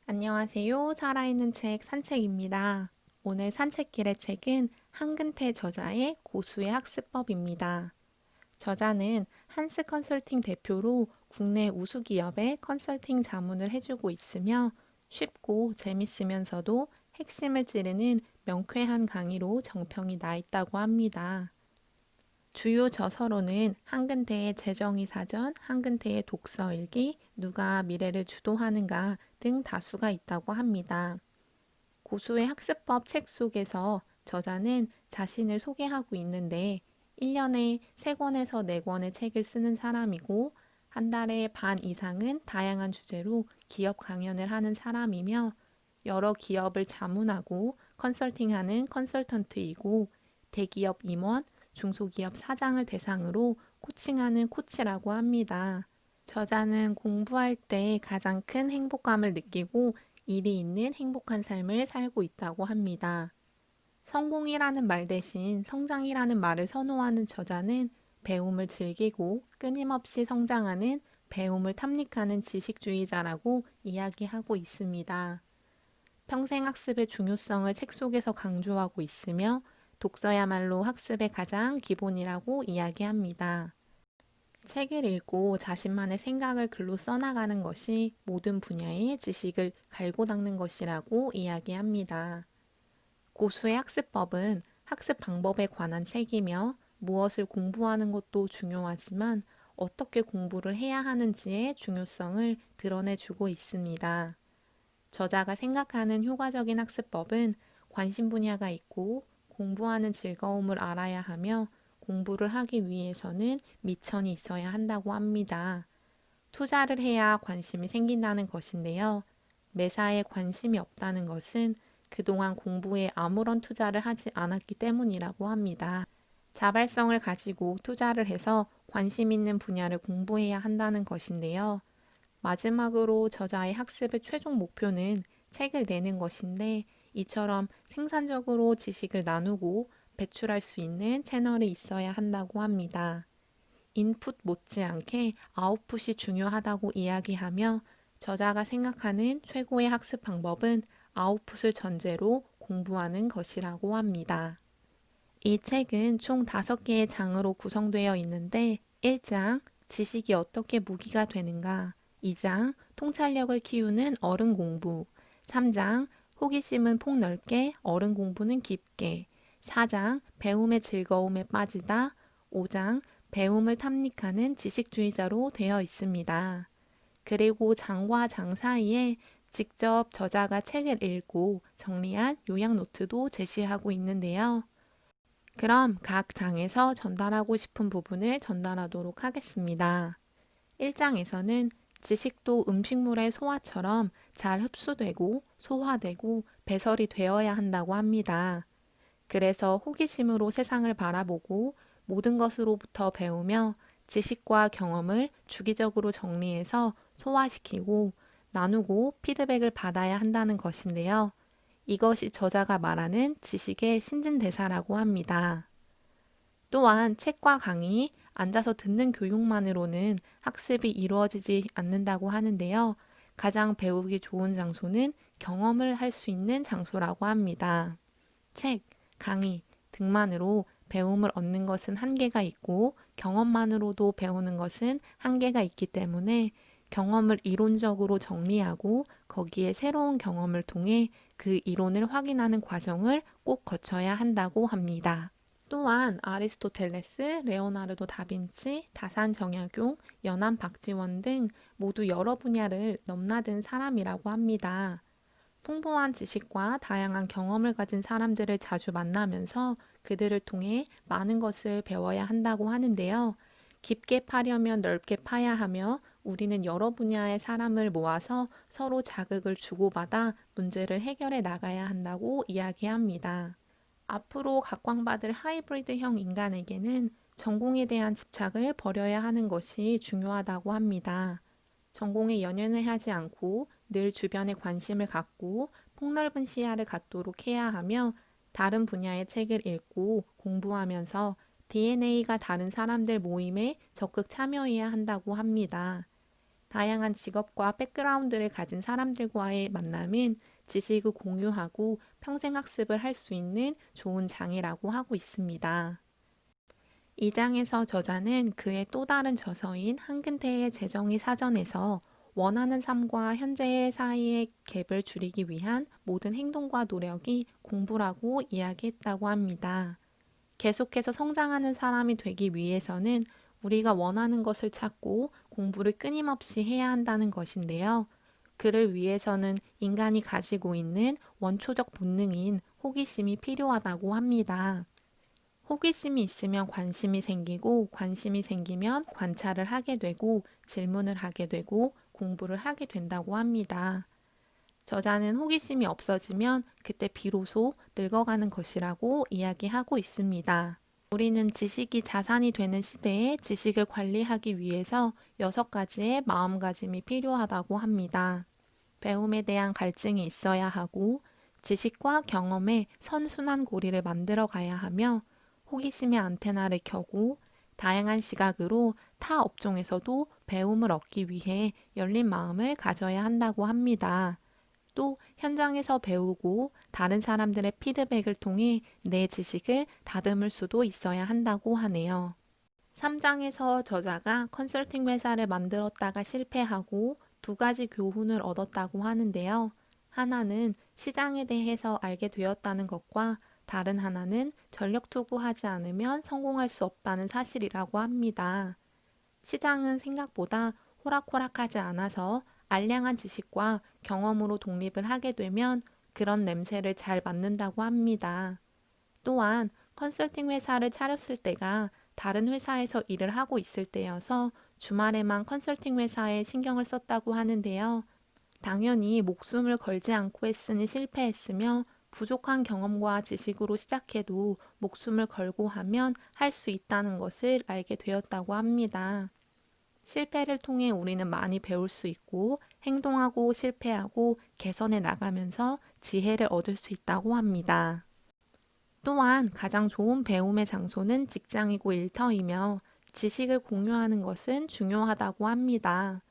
안녕하세요. 살아있는 책 산책입니다. 오늘 산책길의 책은 한근태 저자의 고수의 학습법입니다. 저자는 한스 컨설팅 대표로 국내 우수기업에 컨설팅 자문을 해주고 있으며 쉽고 재밌으면서도 핵심을 찌르는 명쾌한 강의로 정평이 나 있다고 합니다. 주요 저서로는 한근태의 재정의 사전, 한근태의 독서일기, 누가 미래를 주도하는가 등 다수가 있다고 합니다. 고수의 학습법 책 속에서 저자는 자신을 소개하고 있는데 1년에 3권에서 4권의 책을 쓰는 사람이고 한 달에 반 이상은 다양한 주제로 기업 강연을 하는 사람이며 여러 기업을 자문하고 컨설팅하는 컨설턴트이고 대기업 임원, 중소기업 사장을 대상으로 코칭하는 코치라고 합니다. 저자는 공부할 때 가장 큰 행복감을 느끼고 일이 있는 행복한 삶을 살고 있다고 합니다. 성공이라는 말 대신 성장이라는 말을 선호하는 저자는 배움을 즐기고 끊임없이 성장하는 배움을 탐닉하는 지식주의자라고 이야기하고 있습니다. 평생학습의 중요성을 책 속에서 강조하고 있으며 독서야말로 학습의 가장 기본이라고 이야기합니다. 책을 읽고 자신만의 생각을 글로 써나가는 것이 모든 분야의 지식을 갈고 닦는 것이라고 이야기합니다. 고수의 학습법은 학습 방법에 관한 책이며 무엇을 공부하는 것도 중요하지만 어떻게 공부를 해야 하는지의 중요성을 드러내주고 있습니다. 저자가 생각하는 효과적인 학습법은 관심 분야가 있고 공부하는 즐거움을 알아야 하며 공부를 하기 위해서는 미천이 있어야 한다고 합니다. 투자를 해야 관심이 생긴다는 것인데요. 매사에 관심이 없다는 것은 그동안 공부에 아무런 투자를 하지 않았기 때문이라고 합니다. 자발성을 가지고 투자를 해서 관심 있는 분야를 공부해야 한다는 것인데요. 마지막으로 저자의 학습의 최종 목표는 책을 내는 것인데 이처럼 생산적으로 지식을 나누고 배출할 수 있는 채널이 있어야 한다고 합니다. 인풋 못지않게 아웃풋이 중요하다고 이야기하며 저자가 생각하는 최고의 학습 방법은 아웃풋을 전제로 공부하는 것이라고 합니다. 이 책은 총 5개의 장으로 구성되어 있는데 1장 지식이 어떻게 무기가 되는가, 2장 통찰력을 키우는 어른 공부, 3장 호기심은 폭넓게 어른 공부는 깊게, 4장 배움의 즐거움에 빠지다, 5장 배움을 탐닉하는 지식주의자로 되어 있습니다. 그리고 장과 장 사이에 직접 저자가 책을 읽고 정리한 요약 노트도 제시하고 있는데요. 그럼 각 장에서 전달하고 싶은 부분을 전달하도록 하겠습니다. 1장에서는 지식도 음식물의 소화처럼 잘 흡수되고 소화되고 배설이 되어야 한다고 합니다. 그래서 호기심으로 세상을 바라보고 모든 것으로부터 배우며 지식과 경험을 주기적으로 정리해서 소화시키고 나누고 피드백을 받아야 한다는 것인데요. 이것이 저자가 말하는 지식의 신진대사라고 합니다. 또한 책과 강의, 앉아서 듣는 교육만으로는 학습이 이루어지지 않는다고 하는데요. 가장 배우기 좋은 장소는 경험을 할 수 있는 장소라고 합니다. 책, 강의 등만으로 배움을 얻는 것은 한계가 있고 경험만으로도 배우는 것은 한계가 있기 때문에 경험을 이론적으로 정리하고 거기에 새로운 경험을 통해 그 이론을 확인하는 과정을 꼭 거쳐야 한다고 합니다. 또한 아리스토텔레스, 레오나르도 다빈치, 다산 정약용, 연암 박지원 등 모두 여러 분야를 넘나든 사람이라고 합니다. 풍부한 지식과 다양한 경험을 가진 사람들을 자주 만나면서 그들을 통해 많은 것을 배워야 한다고 하는데요. 깊게 파려면 넓게 파야 하며 우리는 여러 분야의 사람을 모아서 서로 자극을 주고받아 문제를 해결해 나가야 한다고 이야기합니다. 앞으로 각광받을 하이브리드형 인간에게는 전공에 대한 집착을 버려야 하는 것이 중요하다고 합니다. 전공에 연연해 하지 않고 늘 주변에 관심을 갖고 폭넓은 시야를 갖도록 해야 하며 다른 분야의 책을 읽고 공부하면서 DNA가 다른 사람들 모임에 적극 참여해야 한다고 합니다. 다양한 직업과 백그라운드를 가진 사람들과의 만남은 지식을 공유하고 평생 학습을 할 수 있는 좋은 장이라고 하고 있습니다. 이 장에서 저자는 그의 또 다른 저서인 한근태의 재정의 사전에서 원하는 삶과 현재의 사이의 갭을 줄이기 위한 모든 행동과 노력이 공부라고 이야기했다고 합니다. 계속해서 성장하는 사람이 되기 위해서는 우리가 원하는 것을 찾고 공부를 끊임없이 해야 한다는 것인데요. 그를 위해서는 인간이 가지고 있는 원초적 본능인 호기심이 필요하다고 합니다. 호기심이 있으면 관심이 생기고 관심이 생기면 관찰을 하게 되고 질문을 하게 되고 공부를 하게 된다고 합니다. 저자는 호기심이 없어지면 그때 비로소 늙어가는 것이라고 이야기하고 있습니다. 우리는 지식이 자산이 되는 시대에 지식을 관리하기 위해서 6가지의 마음가짐이 필요하다고 합니다. 배움에 대한 갈증이 있어야 하고 지식과 경험의 선순환 고리를 만들어 가야 하며 호기심의 안테나를 켜고 다양한 시각으로 타 업종에서도 배움을 얻기 위해 열린 마음을 가져야 한다고 합니다. 또 현장에서 배우고 다른 사람들의 피드백을 통해 내 지식을 다듬을 수도 있어야 한다고 하네요. 3장에서 저자가 컨설팅 회사를 만들었다가 실패하고 2가지 교훈을 얻었다고 하는데요. 하나는 시장에 대해서 알게 되었다는 것과 다른 하나는 전력 투구하지 않으면 성공할 수 없다는 사실이라고 합니다. 시장은 생각보다 호락호락하지 않아서 알량한 지식과 경험으로 독립을 하게 되면 그런 냄새를 잘 맡는다고 합니다. 또한 컨설팅 회사를 차렸을 때가 다른 회사에서 일을 하고 있을 때여서 주말에만 컨설팅 회사에 신경을 썼다고 하는데요. 당연히 목숨을 걸지 않고 했으니 실패했으며 부족한 경험과 지식으로 시작해도 목숨을 걸고 하면 할 수 있다는 것을 알게 되었다고 합니다. 실패를 통해 우리는 많이 배울 수 있고 행동하고 실패하고 개선해 나가면서 지혜를 얻을 수 있다고 합니다. 또한 가장 좋은 배움의 장소는 직장이고 일터이며 지식을 공유하는 것은 중요하다고 합니다.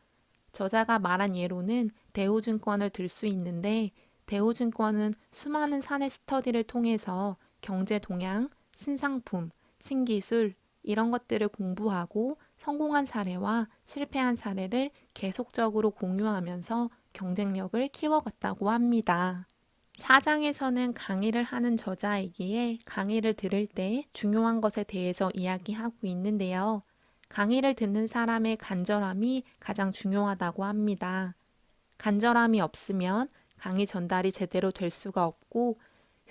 저자가 말한 예로는 대우증권을 들 수 있는데 대우증권은 수많은 사내 스터디를 통해서 경제 동향, 신상품, 신기술 이런 것들을 공부하고 성공한 사례와 실패한 사례를 계속적으로 공유하면서 경쟁력을 키워갔다고 합니다. 4장에서는 강의를 하는 저자이기에 강의를 들을 때 중요한 것에 대해서 이야기하고 있는데요. 강의를 듣는 사람의 간절함이 가장 중요하다고 합니다. 간절함이 없으면 강의 전달이 제대로 될 수가 없고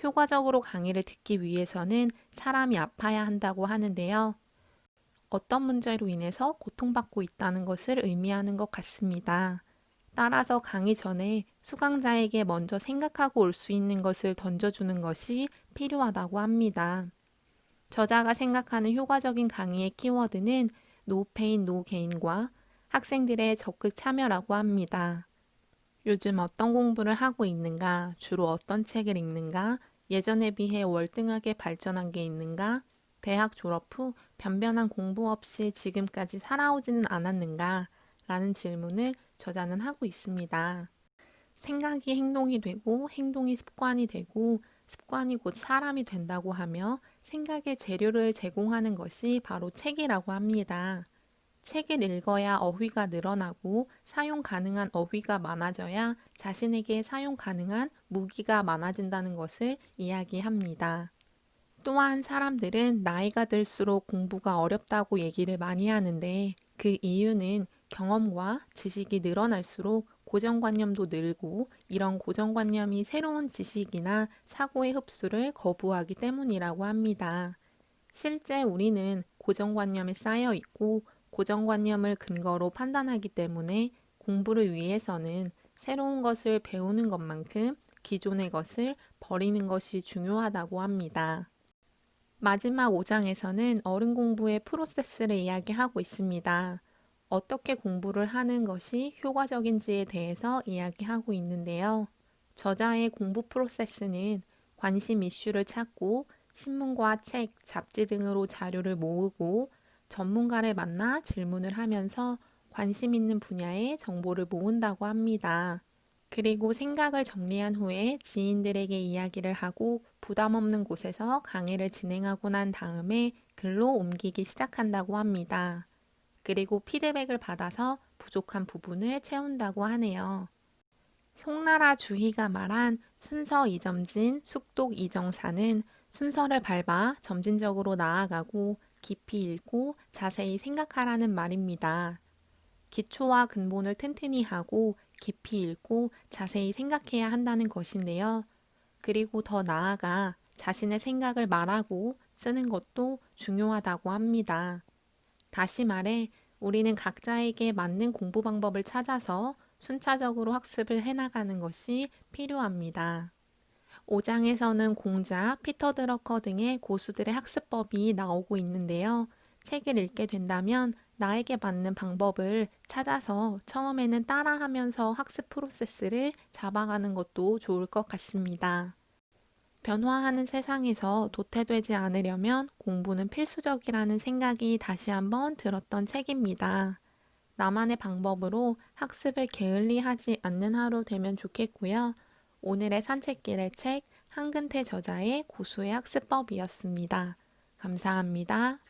효과적으로 강의를 듣기 위해서는 사람이 아파야 한다고 하는데요. 어떤 문제로 인해서 고통받고 있다는 것을 의미하는 것 같습니다. 따라서 강의 전에 수강자에게 먼저 생각하고 올 수 있는 것을 던져주는 것이 필요하다고 합니다. 저자가 생각하는 효과적인 강의의 키워드는 노 페인 노 게인과 학생들의 적극 참여라고 합니다. 요즘 어떤 공부를 하고 있는가, 주로 어떤 책을 읽는가, 예전에 비해 월등하게 발전한 게 있는가, 대학 졸업 후 변변한 공부 없이 지금까지 살아오지는 않았는가? 라는 질문을 저자는 하고 있습니다. 생각이 행동이 되고 행동이 습관이 되고 습관이 곧 사람이 된다고 하며 생각의 재료를 제공하는 것이 바로 책이라고 합니다. 책을 읽어야 어휘가 늘어나고 사용 가능한 어휘가 많아져야 자신에게 사용 가능한 무기가 많아진다는 것을 이야기합니다. 또한 사람들은 나이가 들수록 공부가 어렵다고 얘기를 많이 하는데 그 이유는 경험과 지식이 늘어날수록 고정관념도 늘고 이런 고정관념이 새로운 지식이나 사고의 흡수를 거부하기 때문이라고 합니다. 실제 우리는 고정관념에 쌓여 있고 고정관념을 근거로 판단하기 때문에 공부를 위해서는 새로운 것을 배우는 것만큼 기존의 것을 버리는 것이 중요하다고 합니다. 마지막 5장에서는 어른 공부의 프로세스를 이야기하고 있습니다. 어떻게 공부를 하는 것이 효과적인지에 대해서 이야기하고 있는데요. 저자의 공부 프로세스는 관심 이슈를 찾고 신문과 책, 잡지 등으로 자료를 모으고 전문가를 만나 질문을 하면서 관심 있는 분야의 정보를 모은다고 합니다. 그리고 생각을 정리한 후에 지인들에게 이야기를 하고 부담 없는 곳에서 강의를 진행하고 난 다음에 글로 옮기기 시작한다고 합니다. 그리고 피드백을 받아서 부족한 부분을 채운다고 하네요. 송나라 주희가 말한 순서 이점진, 숙독 이정사는 순서를 밟아 점진적으로 나아가고 깊이 읽고 자세히 생각하라는 말입니다. 기초와 근본을 튼튼히 하고 깊이 읽고 자세히 생각해야 한다는 것인데요. 그리고 더 나아가 자신의 생각을 말하고 쓰는 것도 중요하다고 합니다. 다시 말해, 우리는 각자에게 맞는 공부 방법을 찾아서 순차적으로 학습을 해나가는 것이 필요합니다. 5장에서는 공자, 피터 드러커 등의 고수들의 학습법이 나오고 있는데요. 책을 읽게 된다면 나에게 맞는 방법을 찾아서 처음에는 따라하면서 학습 프로세스를 잡아가는 것도 좋을 것 같습니다. 변화하는 세상에서 도태되지 않으려면 공부는 필수적이라는 생각이 다시 한번 들었던 책입니다. 나만의 방법으로 학습을 게을리하지 않는 하루 되면 좋겠고요. 오늘의 산책길의 책 한근태 저자의 고수의 학습법이었습니다. 감사합니다.